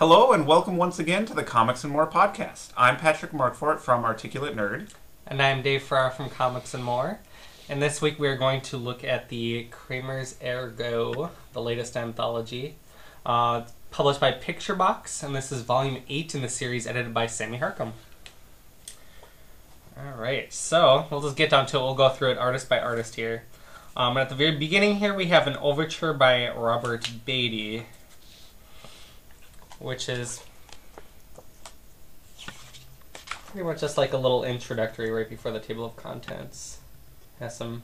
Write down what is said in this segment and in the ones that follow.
Hello and welcome once again to the Comics and More podcast. I'm Patrick Markfort from Articulate Nerd. And I'm Dave Ferraro from Comics and More. And this week we are going to look at the Kramers Ergot, the latest anthology, published by Picture Box, and this is volume 8 in the series, edited by Sammy Harcum. Alright, so we'll just get down to it. We'll go through it artist by artist here. And at the very beginning here we have an overture by Robert Beatty, which is pretty much just like a little introductory right before the table of contents. Has some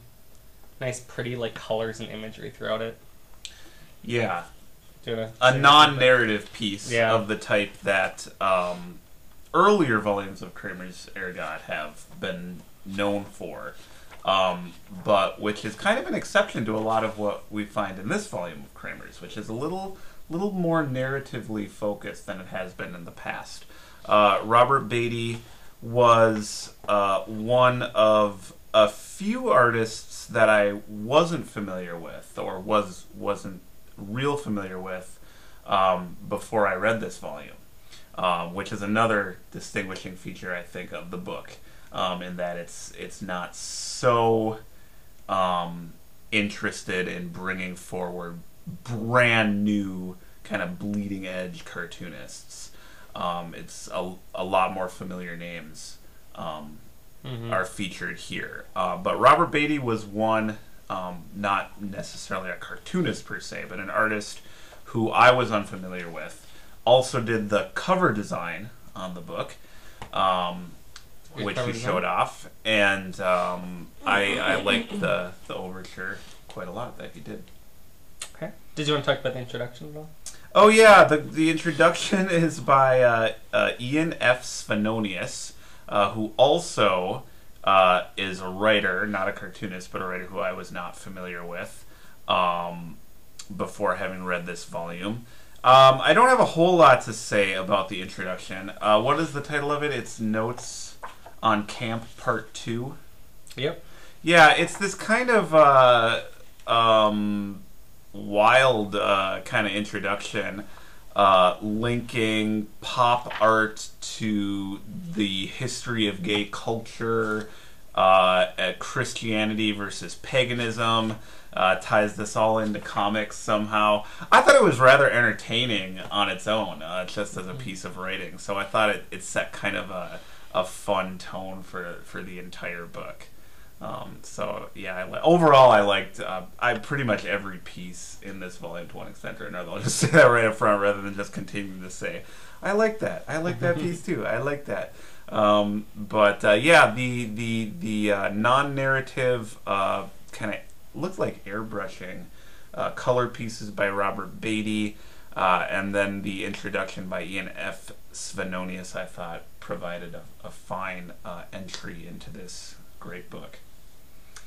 nice pretty like colors and imagery throughout it. Yeah. A non-narrative piece of the type that earlier volumes of Kramers Ergot have been known for, but which is kind of an exception to a lot of what we find in this volume of Kramers, which is a little more narratively focused than it has been in the past. Robert Beatty was one of a few artists that I wasn't familiar with, or wasn't real familiar with before I read this volume, which is another distinguishing feature, I think, of the book, in that it's not so interested in bringing forward brand new kind of bleeding edge cartoonists. It's a lot more familiar names are featured here. But Robert Beatty was one, not necessarily a cartoonist per se, but an artist who I was unfamiliar with. Also did the cover design on the book, which he showed off, and I liked the overture quite a lot that he did. Okay. Did you want to talk about the introduction at all? Oh yeah, the introduction is by Ian F. Svenonius, who also is a writer, not a cartoonist, but a writer who I was not familiar with before having read this volume. I don't have a whole lot to say about the introduction. What is the title of it? It's Notes on Camp Part 2. Yep. Yeah, it's this kind of wild kind of introduction, linking pop art to the history of gay culture, Christianity versus paganism, ties this all into comics somehow. I thought it was rather entertaining on its own, just as a piece of writing, so I thought it set kind of a fun tone for the entire book. So yeah, overall I liked pretty much every piece in this volume to one extent or another. I'll just say that right up front rather than just continuing to say I like that. I like that piece too. I like that. Yeah, the non-narrative kind of looks like airbrushing color pieces by Robert Beatty, and then the introduction by Ian F. Svenonius I thought provided a fine entry into this great book.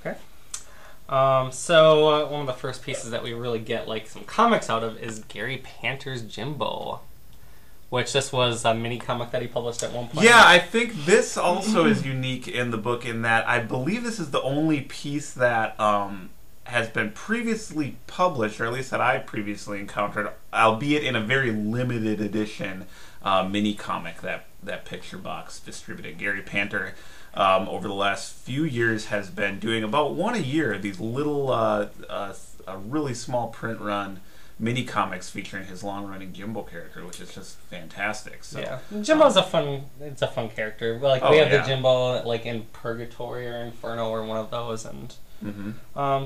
Okay. So one of the first pieces that we really get like some comics out of is Gary Panter's Jimbo, which this was a mini comic that he published at one point. Yeah, I think this also is unique in the book in that I believe this is the only piece that has been previously published, or at least that I previously encountered, albeit in a very limited edition mini comic that Picture Box distributed. Gary Panter, over the last few years, has been doing about one a year, these little, a really small print run mini comics featuring his long-running Jimbo character, which is just fantastic. So, yeah, Jimbo's a fun character. Like we have the Jimbo like in Purgatory or Inferno or one of those, and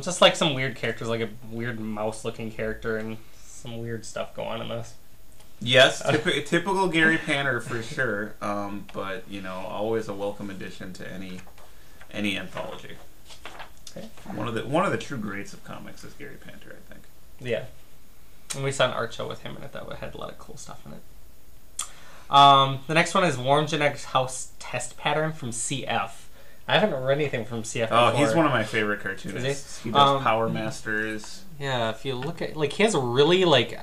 just like some weird characters, like a weird mouse-looking character and some weird stuff going on in this. Yes, typical Gary Panter for sure, but always a welcome addition to any anthology. Okay. One of the true greats of comics is Gary Panter, I think. Yeah, and we saw an art show with him in it that had a lot of cool stuff in it. The next one is Warm Genetics House Test Pattern from CF. I haven't read anything from CF before. Oh, he's one of my favorite cartoonists. He does Power Masters. Yeah, if you look at he has a really like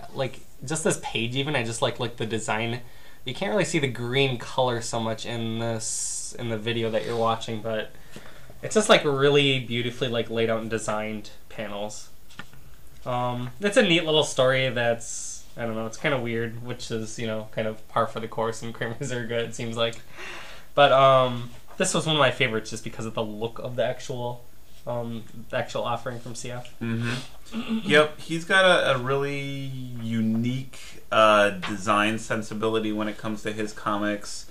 just this page even, I just like the design. You can't really see the green color so much in the video that you're watching, but it's just like really beautifully laid out and designed panels. It's a neat little story that's I don't know. It's kind of weird, which is, kind of par for the course in Kramers Ergot, it seems like. But this was one of my favorites just because of the look of the actual offering from CF. Mm-hmm. Yep, he's got a really unique design sensibility when it comes to his comics.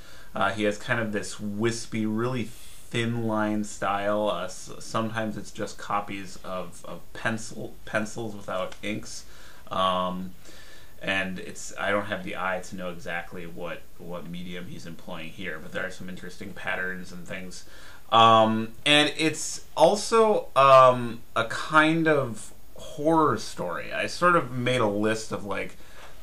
He has kind of this wispy, really thin line style. Sometimes it's just copies of pencils without inks. And I don't have the eye to know exactly what medium he's employing here, but there are some interesting patterns and things. And it's also a kind of horror story. I sort of made a list of like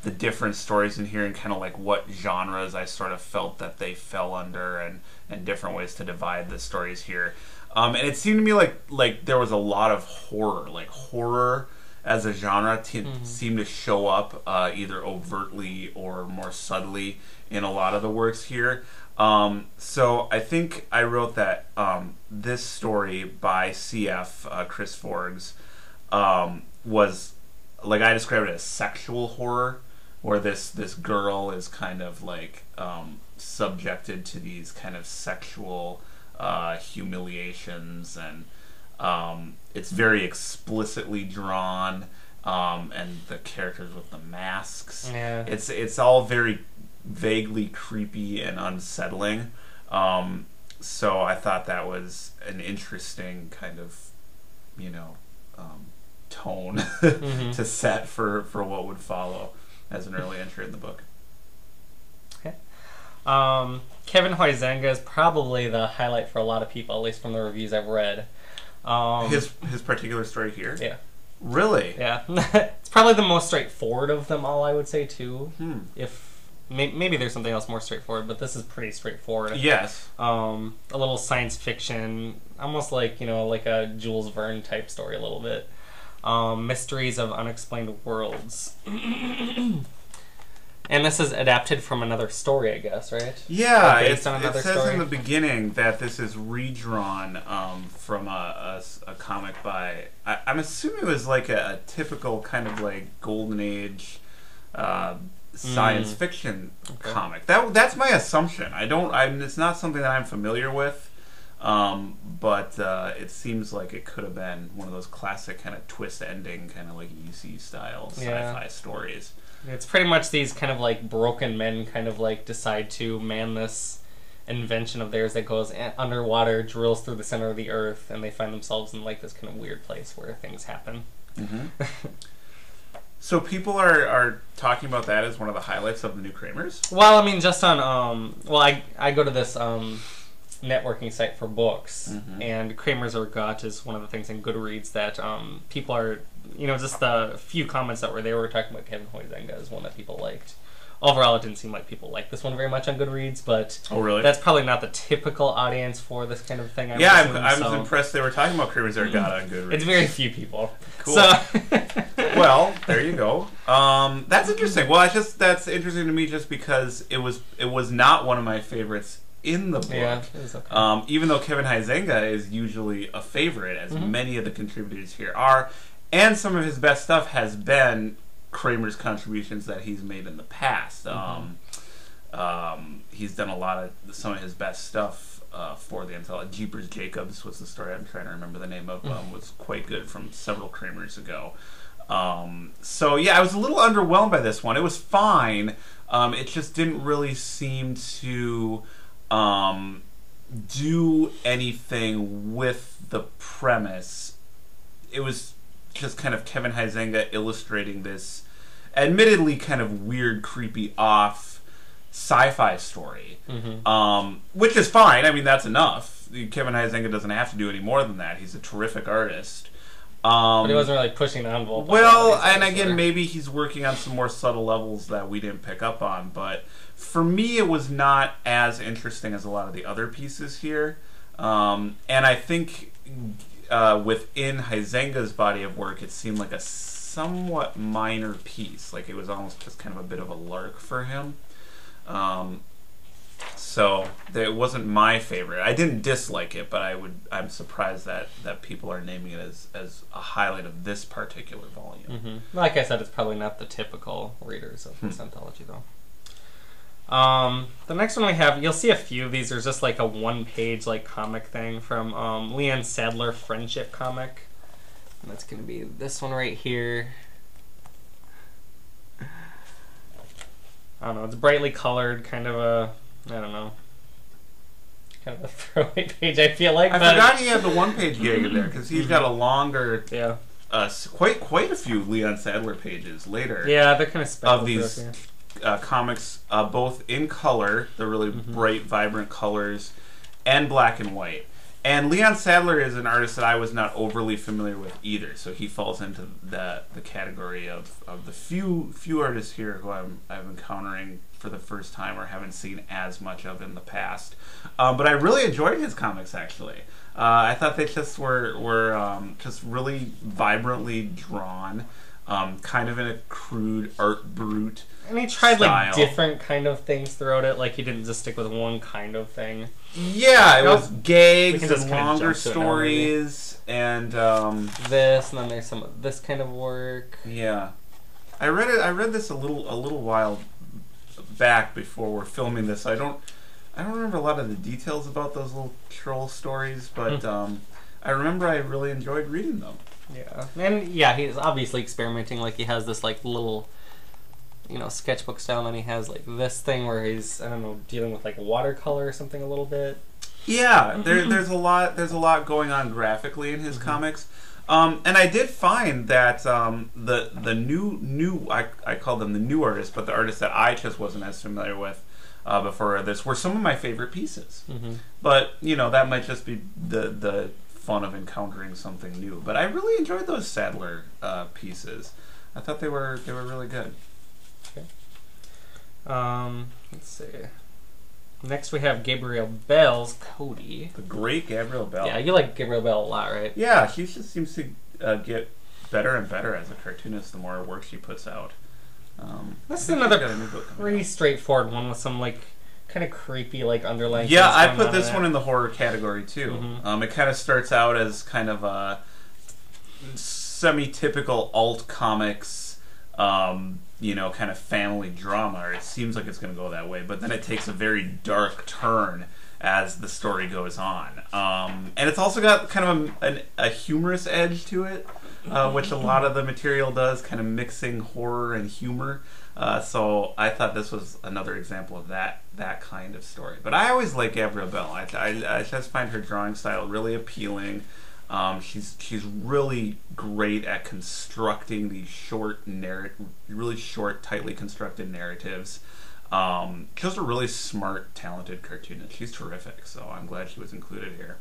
the different stories in here and kind of like what genres I sort of felt that they fell under and different ways to divide the stories here. And it seemed to me like there was a lot of horror, like horror as a genre seemed to show up either overtly or more subtly in a lot of the works here. So I think I wrote that this story by CF, Chris Forgs, was, like, I described it as sexual horror, where this girl is kind of like subjected to these kind of sexual humiliations, and it's very explicitly drawn, and the characters with the masks. Yeah. It's all very vaguely creepy and unsettling. So I thought that was an interesting kind of, tone to set for what would follow as an early entry in the book. Okay. Kevin Huizenga is probably the highlight for a lot of people, at least from the reviews I've read. His particular story here? Yeah. Really? Yeah. It's probably the most straightforward of them all, I would say, too. If maybe there's something else more straightforward, but this is pretty straightforward. Yes. A little science fiction, almost like, like a Jules Verne type story a little bit. Mysteries of Unexplained Worlds. And this is adapted from another story, I guess, right? Yeah, based on another it says story? in the beginning that this is redrawn from a comic by... I'm assuming it was like a typical kind of like Golden Age science fiction comic. That's my assumption. It's not something that I'm familiar with. But it seems like it could have been one of those classic kind of twist ending, kind of like UC style sci-fi stories. It's pretty much these kind of like broken men kind of like decide to man this invention of theirs that goes underwater, drills through the center of the earth, and they find themselves in like this kind of weird place where things happen. So people are talking about that as one of the highlights of the new Kramers? Well, I mean, just on I go to this networking site for books, and Kramers Ergot is one of the things in Goodreads that people are, just the few comments that they were talking about Kevin Huizenga is one that people liked. Overall, it didn't seem like people liked this one very much on Goodreads, but that's probably not the typical audience for this kind of thing. I was impressed they were talking about Kramers Ergot on Goodreads. It's very few people. Cool. So well, there you go. That's interesting. Well, that's interesting to me just because it was not one of my favorites in the book. Yeah, it was okay. Even though Kevin Huizenga is usually a favorite, as many of the contributors here are, and some of his best stuff has been Kramers contributions that he's made in the past. He's done a lot of some of his best stuff for the anthology. Jeepers Jacobs was the story I'm trying to remember the name of. Was quite good from several Kramers ago. So yeah, I was a little underwhelmed by this one. It was fine. It just didn't really seem to do anything with the premise. It was just kind of Kevin Huizenga illustrating this admittedly kind of weird, creepy, off sci-fi story, which is fine. I mean, that's enough. Kevin Huizenga doesn't have to do any more than that. He's a terrific artist. But he wasn't really pushing the envelope. Well, and again, maybe he's working on some more subtle levels that we didn't pick up on, but for me, it was not as interesting as a lot of the other pieces here. And I think within Huizenga's body of work, it seemed like a somewhat minor piece. Like it was almost just kind of a bit of a lark for him. So it wasn't my favorite. I didn't dislike it, but I'm surprised that people are naming it as a highlight of this particular volume. Mm-hmm. Like I said, it's probably not the typical readers of this anthology, though. The next one we have, you'll see a few of these are just like a one-page like comic thing from Leanne Sadler Friendship comic. And that's going to be this one right here. I don't know, it's brightly colored, kind of a, I don't know, kind of a throwaway page, I feel like. I forgot he had the one-page gig in there, because he's got a longer, quite a few Leon Sadler pages later. Yeah, they're kind of special of these comics, both in color, the really bright, vibrant colors, and black and white. And Leon Sadler is an artist that I was not overly familiar with either, so he falls into the category of the few artists here who I'm encountering for the first time or haven't seen as much of in the past. But I really enjoyed his comics, actually. I thought they just were just really vibrantly drawn, kind of in a crude art brute. And he tried style. Like different kind of things throughout it. Like he didn't just stick with one kind of thing. Yeah, it was gags and longer stories and this, and then there's some of this kind of work. Yeah, I read this a little while back before we're filming this. I don't remember a lot of the details about those little troll stories, but I remember I really enjoyed reading them. Yeah, and yeah, he's obviously experimenting. Like he has this like little, sketchbook style, and he has like this thing where he's, I don't know, dealing with like watercolor or something a little bit. Yeah, there's a lot going on graphically in his comics. And I did find that the new I call them the new artists, but the artists that I just wasn't as familiar with before this were some of my favorite pieces. But that might just be the fun of encountering something new. But I really enjoyed those Sadler pieces. I thought they were really good. Okay. Let's see. Next we have Gabriel Bell's Cody. The great Gabriel Bell. Yeah, you like Gabriel Bell a lot, right? Yeah, he just seems to get better and better as a cartoonist the more work she puts out. This is another pretty straightforward one with some like kind of creepy like underlying. Yeah, I put this one in the horror category too. It kind of starts out as kind of a semi-typical alt comics, kind of family drama, or it seems like it's going to go that way, but then it takes a very dark turn as the story goes on. And it's also got kind of a humorous edge to it, which a lot of the material does, kind of mixing horror and humor. So I thought this was another example of that kind of story. But I always like Gabriel Bell. I just find her drawing style really appealing. She's really great at constructing these really short, tightly constructed narratives. She's a really smart, talented cartoonist. She's terrific, so I'm glad she was included here.